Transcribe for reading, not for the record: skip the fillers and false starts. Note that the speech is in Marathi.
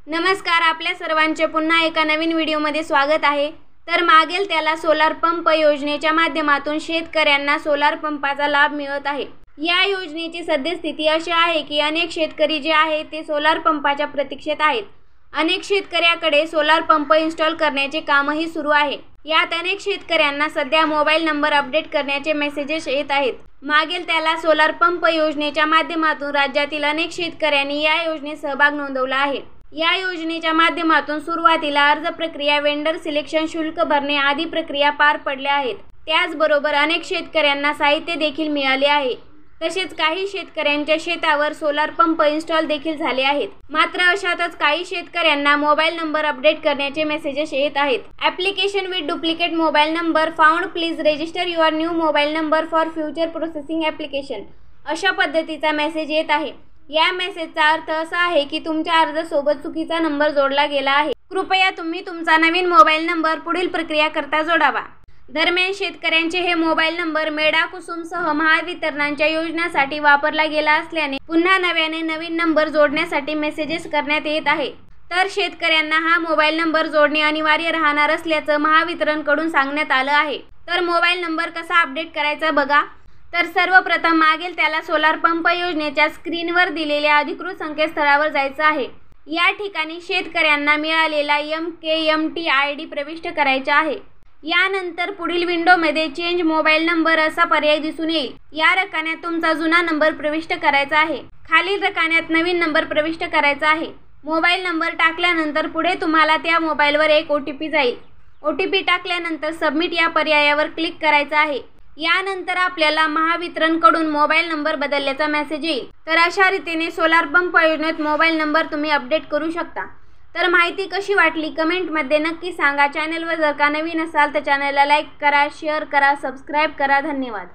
नमस्कार, आपल्या सर्वांचे पुन्हा एका नवीन व्हिडिओमध्ये स्वागत आहे। तर मागेल त्याला सोलार पंप योजनेच्या माध्यमातून शेतकऱ्यांना सोलार पंपाचा लाभ मिळत आहे। या योजनेची सद्यस्थिती अशी आहे की अनेक शेतकरी जे आहेत ते सोलार पंपाच्या प्रतीक्षेत आहेत। अनेक शेतकऱ्याकडे सोलार पंप इन्स्टॉल करण्याचे कामही सुरू आहे। यात अनेक शेतकऱ्यांना सध्या मोबाईल नंबर अपडेट करण्याचे मेसेजेस येत आहेत। मागेल त्याला सोलार पंप योजनेच्या माध्यमातून राज्यातील अनेक शेतकऱ्यांनी या योजनेत सहभाग नोंदवला आहे। या योजनेच्या माध्यमातून सुरुवातीला अर्ज प्रक्रिया, वेंडर सिलेक्शन, शुल्क भरणे आदी प्रक्रिया पार पडल्या आहेत। त्याचबरोबर अनेक शेतकऱ्यांना साहित्य देखील मिळाले आहे। तसेच काही शेतकऱ्यांच्या शेतावर सोलार पंप इन्स्टॉल देखील झाले आहेत। मात्र अशातच काही शेतकऱ्यांना मोबाईल नंबर अपडेट करण्याचे मेसेजेस येत आहेत। Application with duplicate mobile number found, please register your new mobile number for future processing application, अशा पद्धतीचा मेसेज येत आहे। या मेसेजचा अर्थ असा आहे की तुमच्या अर्जासोबत चुकीचा नंबर जोडला गेला आहे। कृपया तुम्ही तुमचा नवीन मोबाईल नंबर पुढील प्रक्रिया करता जोडावा। दरम्यान शेतकऱ्यांचे हे मोबाईल नंबर मेडा कुसुमसह महावितरणाच्या योजनांसाठी वापरला गेला असल्याने पुन्हा नव्याने नवीन नंबर जोडण्यासाठी मेसेजेस करण्यात येत आहे। तर शेतकऱ्यांना हा मोबाईल नंबर जोडणे अनिवार्य राहणार असल्याचं महावितरणकडून सांगण्यात आलं आहे। तर मोबाईल नंबर कसा अपडेट करायचा बघा। तर सर्वप्रथम मागेल त्याला सोलार पंप योजनेच्या स्क्रीनवर दिलेल्या अधिकृत संकेतस्थळावर जायचं आहे। या ठिकाणी शेतकऱ्यांना मिळालेला MKMT ID प्रविष्ट करायचा आहे। यानंतर पुढील विंडोमध्ये चेंज मोबाईल नंबर असा पर्याय दिसून येईल। या रकान्यात तुमचा जुना नंबर प्रविष्ट करायचा आहे। खालील रकान्यात नवीन नंबर प्रविष्ट करायचा आहे। मोबाईल नंबर टाकल्यानंतर पुढे तुम्हाला त्या मोबाईलवर एक OTP जाईल। OTP टाकल्यानंतर सबमिट या पर्यायावर क्लिक करायचं आहे। यानंतर आपल्याला महावितरणकडून मोबाईल नंबर बदलल्याचा मेसेज येईल। तर अशा रीतीने सोलार पंप योजनेत मोबाईल नंबर तुम्ही अपडेट करू शकता। तर माहिती कशी वाटली कमेंटमध्ये नक्की सांगा। चॅनलवर जर का नवीन असाल तर चॅनलला लाईक करा, शेअर करा, सबस्क्राईब करा। धन्यवाद।